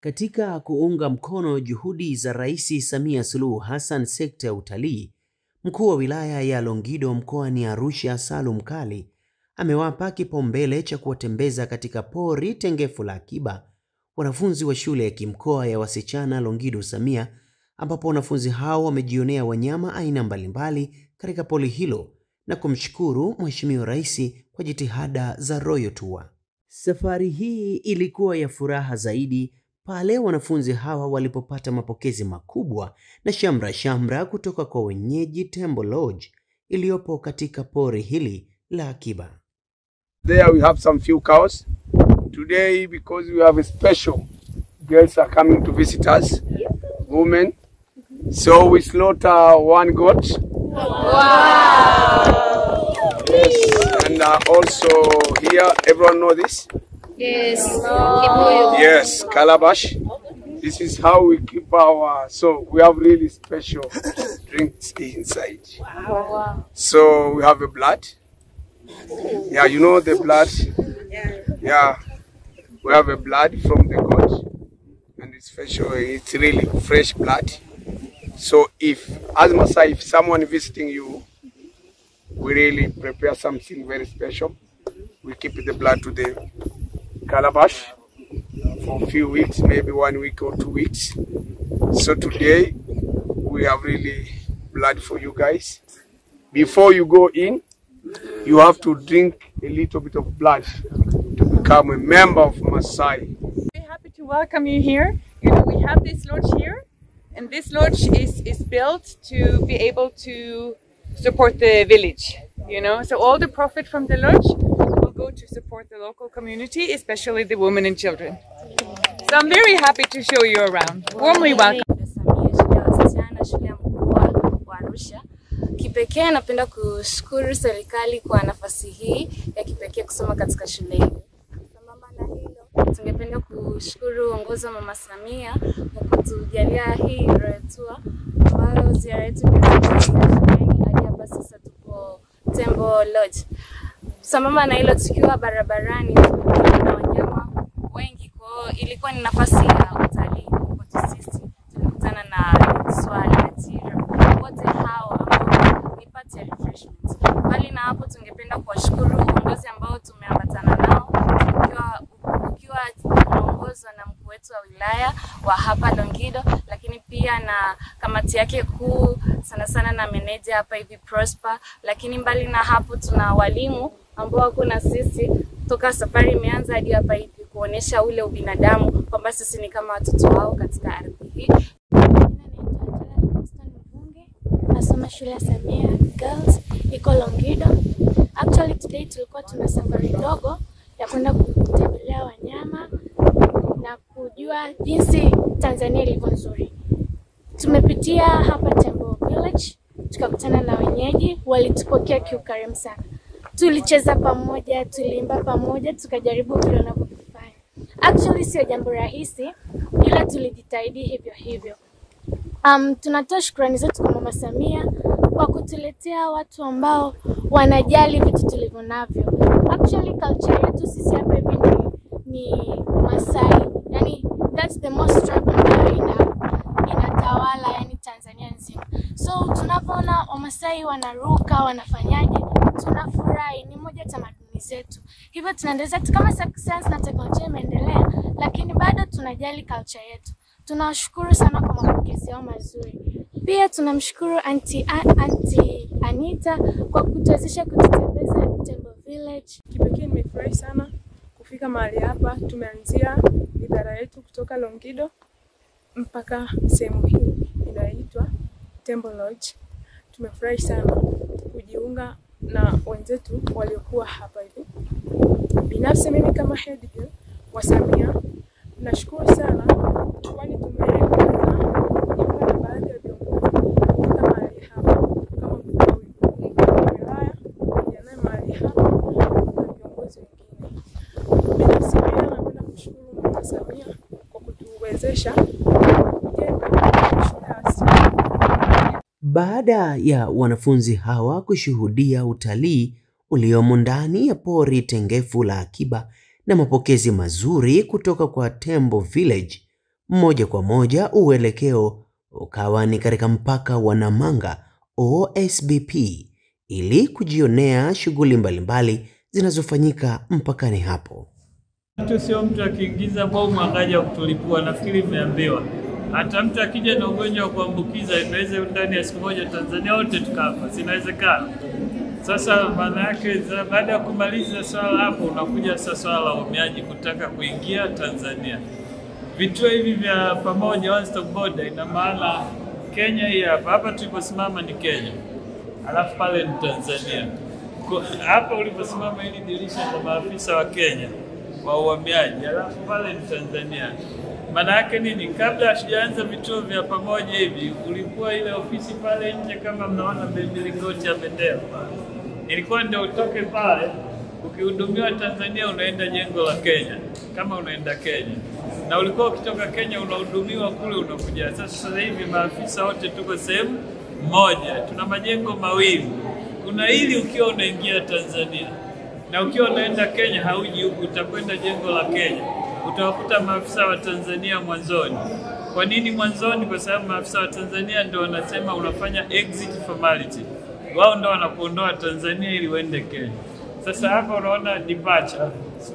Katika kuunga mkono juhudi za Rais Samia Suluhu Hassan sekta ya utalii, mkuu wa wilaya ya Longido mkoani Arusha Salum Kali amewapa kipaumbele cha kuwatembeza katika pori tengefu la akiba wanafunzi wa shule ya kimkoa ya wasichana Longido Samia, ambapo wanafunzi hao wamejionea wanyama aina mbalimbali katika pori hilo na kumshukuru Mheshimiwa Rais kwa jitihada za Royal Tour. Safari hii ilikuwa ya furaha zaidi pale wanafunzi hawa walipopata mapokezi makubwa na shamra kutoka kwa wenyeji Tembo Lodge iliyopo katika pori hili la akiba. There we have some few cows. Today, because we have a special, girls are coming to visit us, women. So we slaughter one goat. Wow! Yes, and also here, everyone know this? Yes. Yes, calabash. This is how we keep our, so we have really special drinks inside. Wow. So we have a blood. Yeah, you know the blood? Yeah. We have a blood from the goat, and it's special. It's really fresh blood. So if, as Masai, if someone visiting you, we really prepare something very special. We keep the blood to the calabash for a few weeks, maybe 1 week or 2 weeks. So today we have really blood for you guys. Before you go in, you have to drink a little bit of blood to become a member of Masai. We're happy to welcome you here. You know, we have this lodge here, and this lodge is built to be able to support the village, you know. So all the profit from the lodge will go to support the local community, especially the women and children. So I'm very happy to show you around. Warmly welcome. Kipekee napenda kushukuru serikali kwa nafasi hii ya kipekee kusoma katika shule hii. Sambamba na hilo, tungependa kushukuru uongozi wa Mama Samia kwa kutujalia hii Royal Tour ambayo ziara yetu imefanya shuleni hadi hapa sasa tuko Tembo Lodge. Sambamba na hilo, tukiwa barabarani na wanyama wengi, kwa ilikuwa ni nafasi ya utalii kwa sisi. Tulikutana na swali na tira, wote hao nipate refreshments. Bali na hapo, tungependa kuwashukuru uongozi ambao tumeambatana nao, ukiwa unaongozwa na mkuu wetu wa wilaya wa hapa Longido, lakini pia na kamati yake kuu, sana na meneja hapa hivi Prosper. Lakini mbali na hapo, tuna walimu ambao wako na sisi toka safari imeanza hadi hapa hivi, kuonesha ule ubinadamu kwamba sisi ni kama watoto wao katika ardhi hii. Nasoma shule ya Samia Girls iko Longido. Actually today tulikuwa tuna safari ndogo ya kwenda kutembelea wanyama na kujua jinsi Tanzania ilivyo nzuri. Tumepitia hapa Tembo Village, tukakutana na wenyeji, walitupokea kiukarimu sana. Tulicheza pamoja, tuliimba pamoja, tukajaribu vile wanavyofanya. Actually sio jambo rahisi, ila tulijitahidi hivyo. Tunatoa shukrani zetu kwa Mama Samia kwa kutuletea watu ambao wanajali vitu tulivyo navyo. Actually culture yetu sisi hapa hivi ni Masai. Yani that's the most tribe ambayo inatawala yani Tanzania nzima. So tunapoona Wamasai wanaruka, wanafanyaje, tunafurahi, ni moja tamaduni zetu. Hivyo tunaendeleza kama science na teknolojia imeendelea, lakini bado tunajali culture yetu. Tunawashukuru sana kwa mapokezi yao mazuri. Pia tunamshukuru Auntie Anita kwa kutuwezesha kututembeza Tembo Village. Kipekee nimefurahi sana kufika mahali hapa. Tumeanzia idara yetu kutoka Longido mpaka sehemu hii inaitwa Tembo Lodge. Tumefurahi sana kujiunga na wenzetu waliokuwa hapa hivi. Binafsi mimi kama head girl wa Samia nashukuru sana, kwani tumejiunga na baadhi ya viongozi kama mahali hapa, kama mkuu wa wilaya na mahali hapa na viongozi wengine. Binafsi pia napenda kushukuru Mama Samia kwa kutuwezesha kujenga shule ya wasichana. Baada ya wanafunzi hawa kushuhudia utalii uliomo ndani ya pori tengefu la akiba na mapokezi mazuri kutoka kwa Tembo Village, Moja kwa moja uelekeo ukawa ni katika mpaka wa Namanga OSBP ili kujionea shughuli mbalimbali zinazofanyika mpakani hapo. Mtu sio mtu akiingiza bomu angaja kutulipua, nafikiri imeambiwa. Hata mtu akija na ugonjwa wa kuambukiza inaweza ndani ya siku moja Tanzania wote tukafa, sinawezekana. Sasa maana yake baada ya kumaliza swala hapo unakuja sasa swala la uhamiaji kutaka kuingia Tanzania. Vituo hivi vya pamoja one stop border ina maana Kenya hii hapa tuliposimama ni Kenya. Alafu pale ni Tanzania. Hapa uliposimama hili dirisha kwa maafisa wa Kenya wa uhamiaji, alafu pale ni Tanzania. Maana yake nini? Kabla hatujaanza vituo vya pamoja hivi, ulikuwa ile ofisi pale nje kama mnaona milingoti ya bendera. Ilikuwa ndio utoke pale, ukihudumiwa Tanzania unaenda jengo la Kenya, kama unaenda Kenya. Na ulikuwa ukitoka Kenya unahudumiwa kule unakuja. Sasa hivi maafisa wote tuko sehemu moja. Tuna majengo mawili. Kuna hili ukiwa unaingia Tanzania. Na ukiwa unaenda Kenya hauji huku, utakwenda jengo la Kenya. Utawakuta maafisa wa Tanzania mwanzoni. Kwa nini mwanzoni? Kwa sababu maafisa wa Tanzania ndio wanasema unafanya exit formality. Wao ndio wanakuondoa Tanzania ili uende Kenya. Sasa hapa unaona departure.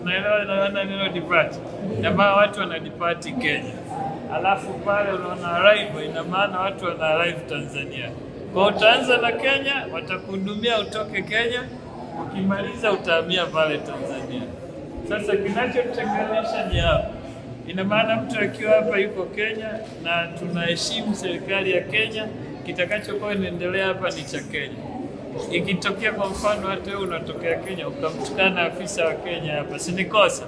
Unaelewa neno departure. Na maana watu wanadepart Kenya. Alafu pale unaona arrival, ina maana watu wana arrive Tanzania. Kwa utaanza na Kenya, watakuhudumia utoke Kenya, ukimaliza utahamia pale Tanzania. Sasa kinachotenganisha ni hapa. Ina maana mtu akiwa hapa yuko Kenya na tunaheshimu serikali ya Kenya, kitakachokuwa inaendelea hapa ni cha Kenya. Ikitokea kwa mfano hata wewe unatokea Kenya ukamtukana afisa wa Kenya hapa, si ni kosa?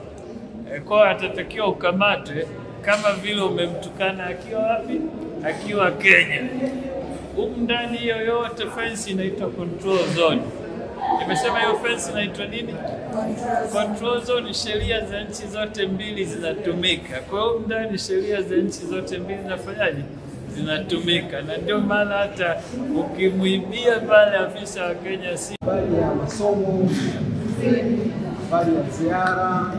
Kwa atatakiwa ukamatwe kama vile umemtukana akiwa wapi? Akiwa Kenya. Huko ndani yoyote fence inaitwa control zone. Nimesema hiyo fence inaitwa nini? Control zone. Sheria za nchi zote mbili zinatumika. Kwa hiyo ndani sheria za nchi zote mbili zinafanyaje? Zinatumika. Na ndio maana hata ukimuibia pale afisa wa Kenya si habari ya masomo, habari ya ziara,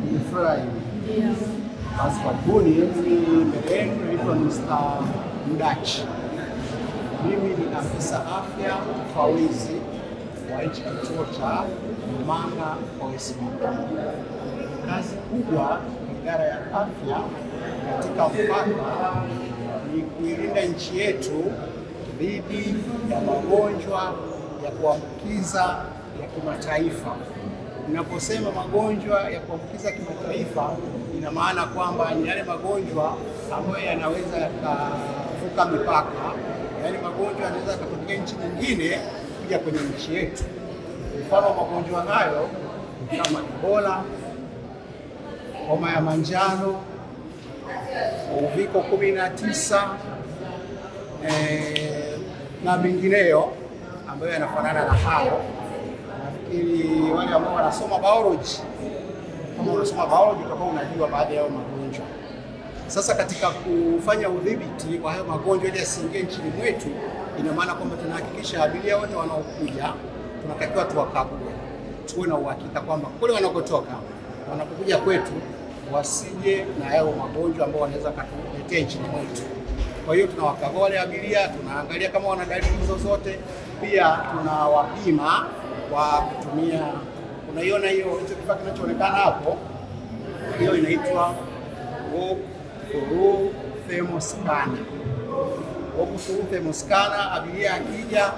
nimefurahi. Basi karibuni, mbele yenu naitwa Mr. Mdachi. Mimi ni afisa afya mfawidhi wa hichi kituo cha Namanga OSBP. Kazi kubwa ya idara ya afya katika mpaka ni kuilinda nchi yetu dhidi ya magonjwa ya kuambukiza ya kimataifa. Ninaposema magonjwa ya kuambukiza kimataifa, ina maana kwamba ni yale magonjwa ambayo yanaweza yakavuka mipaka, yaani magonjwa yanaweza yakatokea nchi nyingine kuja kwenye nchi yetu. Mfano magonjwa hayo kama Ebola, homa ya manjano, uviko 19 na mengineyo ambayo yanafanana na hayo. Nafikiri wale ambao wanasoma biology, kama unasoma biology utakuwa unajua baadhi ya magonjwa. Sasa katika kufanya udhibiti wa hayo magonjwa ili yasiingie nchini mwetu, ina maana kwamba tunahakikisha abiria wote wanaokuja tunatakiwa tuwakague, tuwe na uhakika kwamba kule wanakotoka wanapokuja kwetu wasije na hayo magonjwa ambao wanaweza kutuletea nchini mwetu. Kwa hiyo tunawakagua wale abiria, tunaangalia kama wana dalili zozote, pia tunawapima kwa kutumia, unaiona hiyo kifaa kinachoonekana hapo, hiyo inaitwa walk-through thermal scanner. Walk-through thermal scanner, abiria akija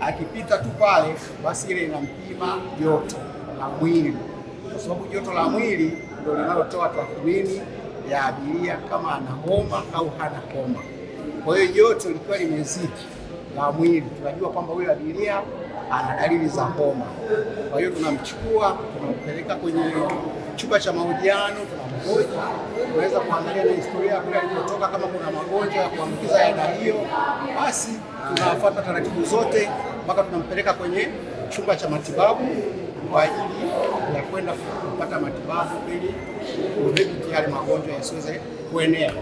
akipita tu pale, basi ile inampima joto la mwili, kwa sababu joto la mwili ndio linalotoa tathmini ya abiria kama ana homa au hana homa. Kwa hiyo joto likiwa limezidi la mwili, tunajua kwamba huyo abiria ana dalili za homa. Kwa hiyo tunamchukua, tunampeleka kwenye chumba cha mahojiano, tunamhoji, tunaweza kuangalia na historia ya kule alikotoka, kama kuna magonjwa ya kuambukiza aina hiyo, basi tunafuata taratibu zote mpaka tunampeleka kwenye chumba cha matibabu kwa ajili ya kwenda kupata matibabu ili kudhibiti yale magonjwa yasiweze kuenea.